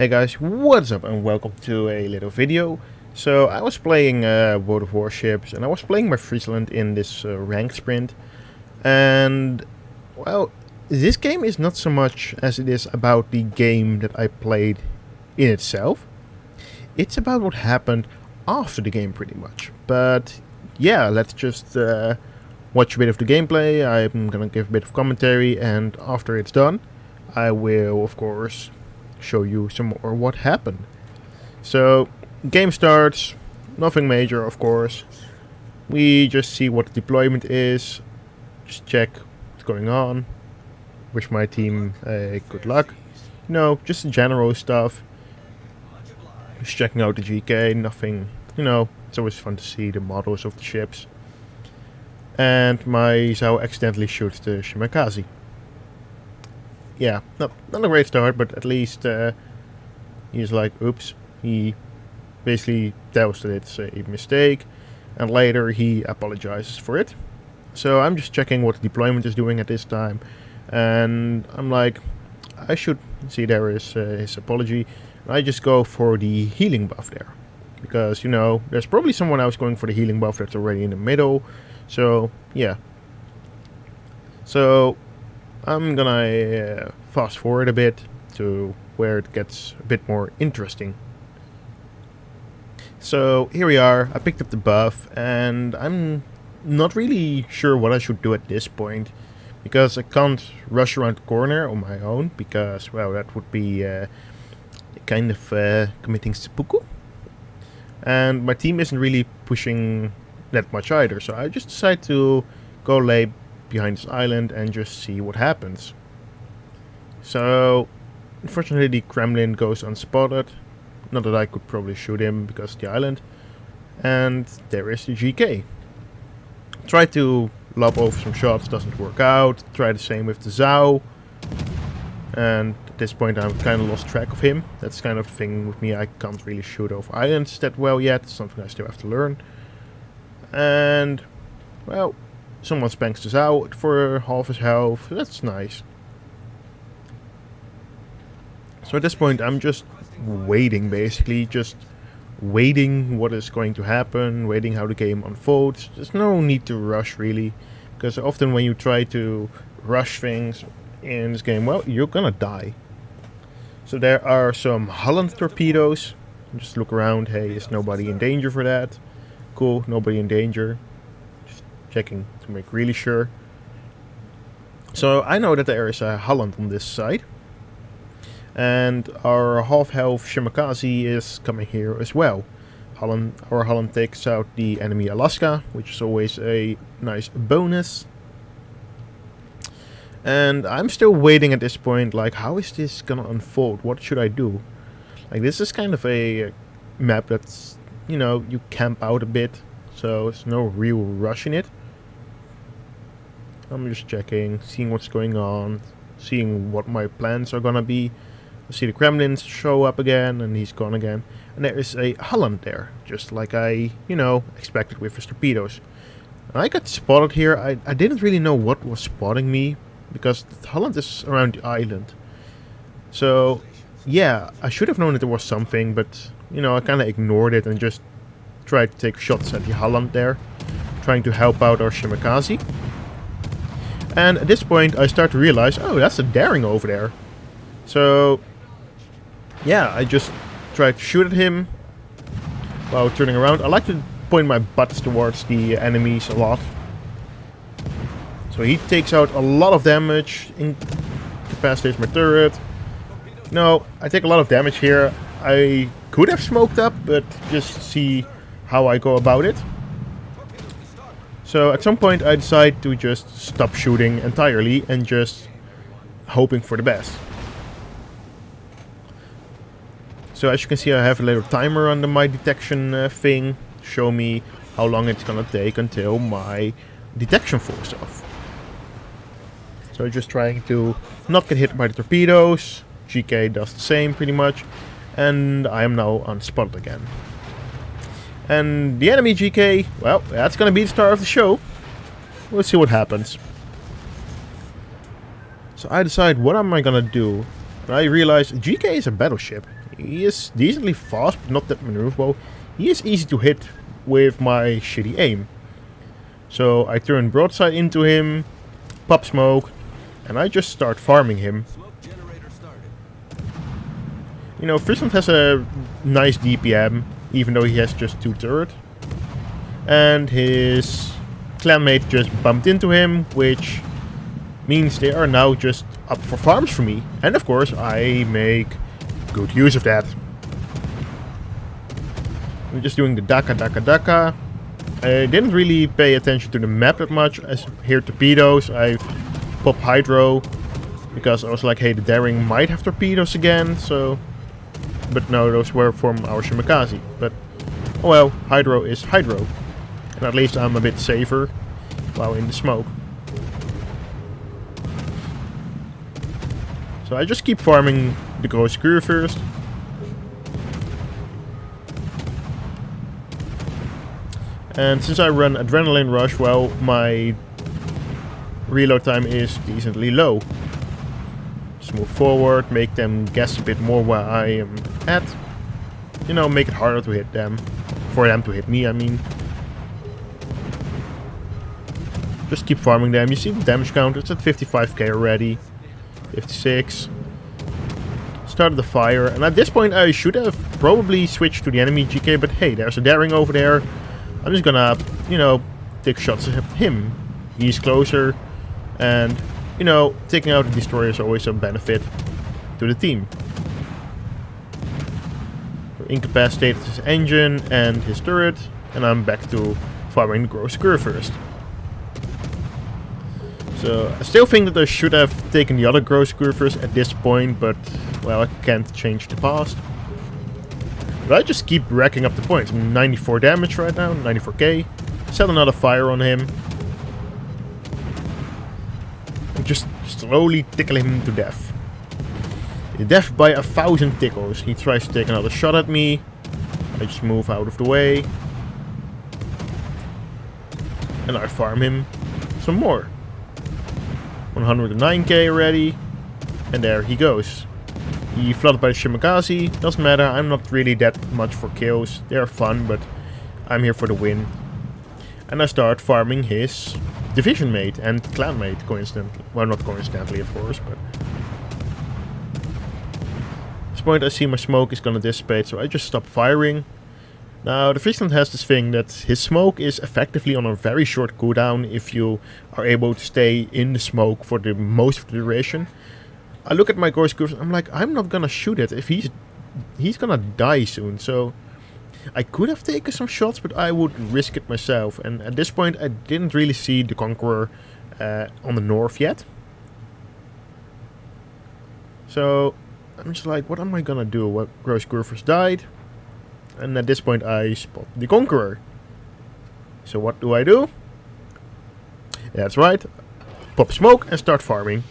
Hey guys, what's up and welcome to a little video. So I was playing World of Warships and I was playing my Friesland in this ranked sprint. And well, this game is not so much as it is about the game that I played in itself. It's about what happened after the game pretty much. But yeah, let's just watch a bit of the gameplay. I'm gonna give a bit of commentary, and after it's done I will of course show you some more what happened. So game starts, nothing major of course. We just see what the deployment is, just check what's going on, wish my team good luck, just the general stuff. Just checking out the GK, nothing, it's always fun to see the models of the ships. And my Zhao accidentally shoots the Shimakaze. Yeah, not a great start, but at least he's like, oops. He basically tells that it's a mistake, and later he apologizes for it. So I'm just checking what the deployment is doing at this time, and I'm like, I should see there is his apology. I just go for the healing buff there, because there's probably someone else going for the healing buff that's already in the middle. So yeah. So I'm gonna fast forward a bit to where it gets a bit more interesting. So here we are, I picked up the buff, and I'm not really sure what I should do at this point, because I can't rush around the corner on my own, because, well, that would be kind of committing seppuku. And my team isn't really pushing that much either, so I just decide to go lay behind this island and just see what happens. So unfortunately the Kremlin goes unspotted, not that I could probably shoot him because of the island, and there is the GK. Try to lob over some shots, doesn't work out. Try the same with the Zhao, and at this point I've kind of lost track of him. That's kind of the thing with me, I can't really shoot over islands that well yet, it's something I still have to learn. And well, someone spanks this out for half his health. That's nice. So at this point I'm just waiting, basically. Just waiting what is going to happen. Waiting how the game unfolds. There's no need to rush really. Because often when you try to rush things in this game, well, you're gonna die. So there are some Holland torpedoes. Just look around. Hey, is nobody in danger for that? Cool, nobody in danger. Checking to make really sure. So I know that there is a Holland on this side, and our half health Shimakaze is coming here as well. Our Holland takes out the enemy Alaska, which is always a nice bonus. And I'm still waiting at this point, like, how is this gonna unfold? What should I do? Like, this is kind of a map that's, you camp out a bit, so there's no real rush in it. I'm just checking, seeing what's going on, seeing what my plans are gonna be. I see the Kremlins show up again, and he's gone again. And there is a Holland there, just like I, expected with his torpedoes. And I got spotted here. I didn't really know what was spotting me, because Holland is around the island. So, yeah, I should have known that there was something, but, I kind of ignored it and just tried to take shots at the Holland there, trying to help out our Shimakaze. And at this point I start to realize, oh, that's a daring over there. So yeah, I just tried to shoot at him while turning around. I like to point my butts towards the enemies a lot. So he takes out a lot of damage, incapacitates my turret. No, I take a lot of damage here. I could have smoked up, but just see how I go about it. So at some point I decide to just stop shooting entirely and just hoping for the best. So as you can see, I have a little timer under my detection thing to show me how long it's gonna take until my detection falls off. So just trying to not get hit by the torpedoes. GK does the same pretty much, and I am now unspotted again. And the enemy GK, well, that's gonna be the star of the show. We'll see what happens. So I decide, what am I gonna do? And I realize GK is a battleship. He is decently fast, but not that maneuverable. He is easy to hit with my shitty aim. So I turn broadside into him, pop smoke, and I just start farming him. You know, Friesland has a nice DPM, even though he has just 2 turrets. And his clanmate just bumped into him, which means they are now just up for farms for me. And of course, I make good use of that. I'm just doing the Daka. I didn't really pay attention to the map that much. I hear torpedoes, I pop Hydro, because I was like, hey, the Daring might have torpedoes again, so... But no, those were from our Shimakaze. But, oh well, Hydro is Hydro. And at least I'm a bit safer while in the smoke. So I just keep farming the Gross Crew first. And since I run Adrenaline Rush, well, my reload time is decently low. Just move forward, make them guess a bit more where I am at. You know, make it harder to hit them. For them to hit me, I mean. Just keep farming them. You see the damage count, it's at 55k already. 56. Started the fire, and at this point I should have probably switched to the enemy GK, but hey, there's a Daring over there. I'm just gonna, you know, take shots at him. He's closer, and, you know, taking out a destroyer is always a benefit to the team. Incapacitated his engine and his turret, and I'm back to farming the Gross Cur first. So, I still think that I should have taken the other Gross Cur first at this point, but, well, I can't change the past. But I just keep racking up the points. I'm 94 damage right now, 94k. Set another fire on him. And just slowly tickle him to death. Death by 1,000 tickles. He tries to take another shot at me. I just move out of the way. And I farm him some more. 109k already. And there he goes. He flooded by the Shimakaze. Doesn't matter, I'm not really that much for kills. They are fun, but I'm here for the win. And I start farming his division mate and clan mate coincidentally. Well, not coincidentally, of course, but... At this point I see my smoke is gonna dissipate, so I just stop firing. Now, the Friesland has this thing that his smoke is effectively on a very short cooldown if you are able to stay in the smoke for the most of the duration. I look at my Gross Cur, I'm like, I'm not gonna shoot it if he's gonna die soon, so I could have taken some shots, but I would risk it myself. And at this point I didn't really see the Conqueror on the north yet. So I'm just like, what am I gonna do? What Gross Cur first died. And at this point I spot the Conqueror. So what do? That's right. Pop smoke and start farming.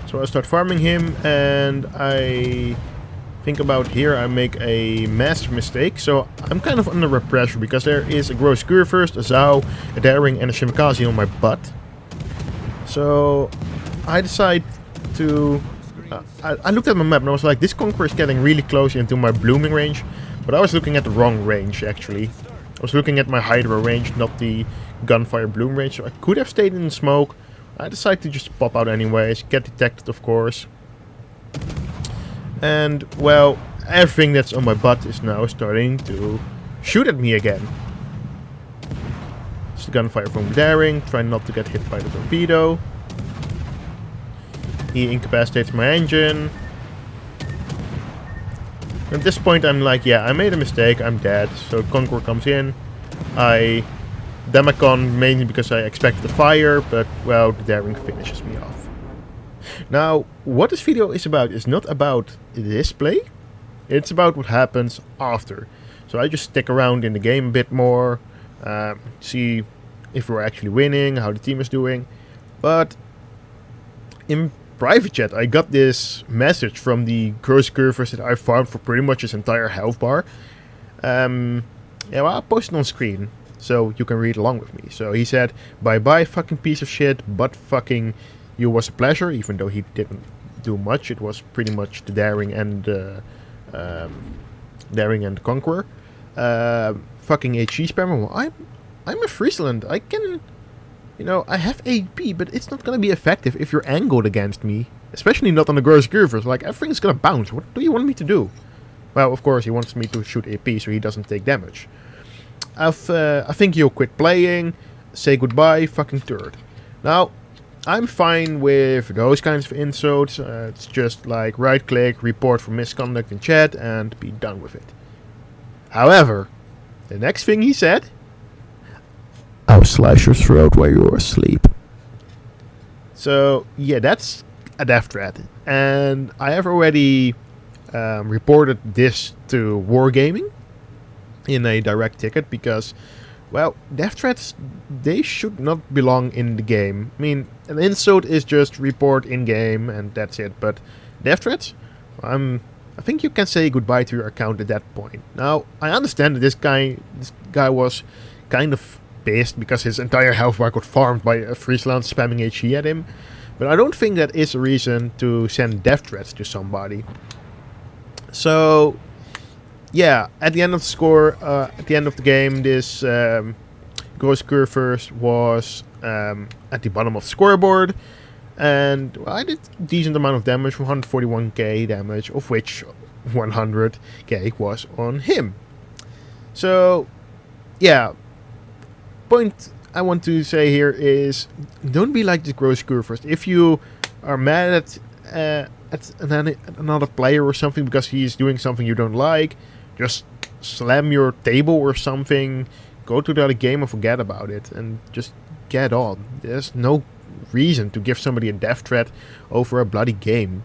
So I start farming him, and I think about here I make a massive mistake. So I'm kind of under pressure because there is a Gross Cur first, a Zhao, a Daring and a Shimakaze on my butt. So I decide to... I looked at my map and I was like, this Conqueror is getting really close into my blooming range. But I was looking at the wrong range actually. I was looking at my Hydra range, not the gunfire bloom range. So I could have stayed in the smoke. I decided to just pop out anyways, get detected of course. And, well, everything that's on my butt is now starting to shoot at me again. It's the gunfire from Daring, trying not to get hit by the torpedo. He incapacitates my engine. At this point I'm like, yeah, I made a mistake, I'm dead. So Conqueror comes in. I Demacon mainly because I expected the fire, but, well, the Daring finishes me off. Now, what this video is about is not about this play, it's about what happens after. So I just stick around in the game a bit more, see if we're actually winning, how the team is doing. But in private chat I got this message from the Gross Cur that I farmed for pretty much his entire health bar. Yeah, well, I'll post it on screen so you can read along with me. So he said, "Bye bye, fucking piece of shit, but fucking you was a pleasure," even though he didn't do much. It was pretty much the daring and conqueror. Fucking HE spammer. Well, I'm a Friesland. I can, I have AP, but it's not gonna be effective if you're angled against me. Especially not on the gross curvers. Like, everything's gonna bounce. What do you want me to do? Well, of course, he wants me to shoot AP so he doesn't take damage. I think you'll quit playing. Say goodbye, fucking turd. Now, I'm fine with those kinds of insults. It's just like right-click, report for misconduct in chat, and be done with it. However, the next thing he said... "I'll slice your throat while you're asleep." So, yeah, that's a death threat. And I have already reported this to Wargaming in a direct ticket because, well, death threats, they should not belong in the game. I mean, an insult is just report in-game and that's it. But death threats, I think you can say goodbye to your account at that point. Now, I understand that this guy was kind of pissed because his entire health bar got farmed by a Friesland spamming HE at him. But I don't think that is a reason to send death threats to somebody. So, yeah, at the end of the score, at the end of the game, this gross curvers was at the bottom of the scoreboard. And well, I did a decent amount of damage, 141k damage, of which 100k was on him. So, yeah, point I want to say here is, don't be like the gross curvers. If you are mad at another player or something because he's doing something you don't like, just slam your table or something, go to the other game and forget about it, and just get on. There's no reason to give somebody a death threat over a bloody game.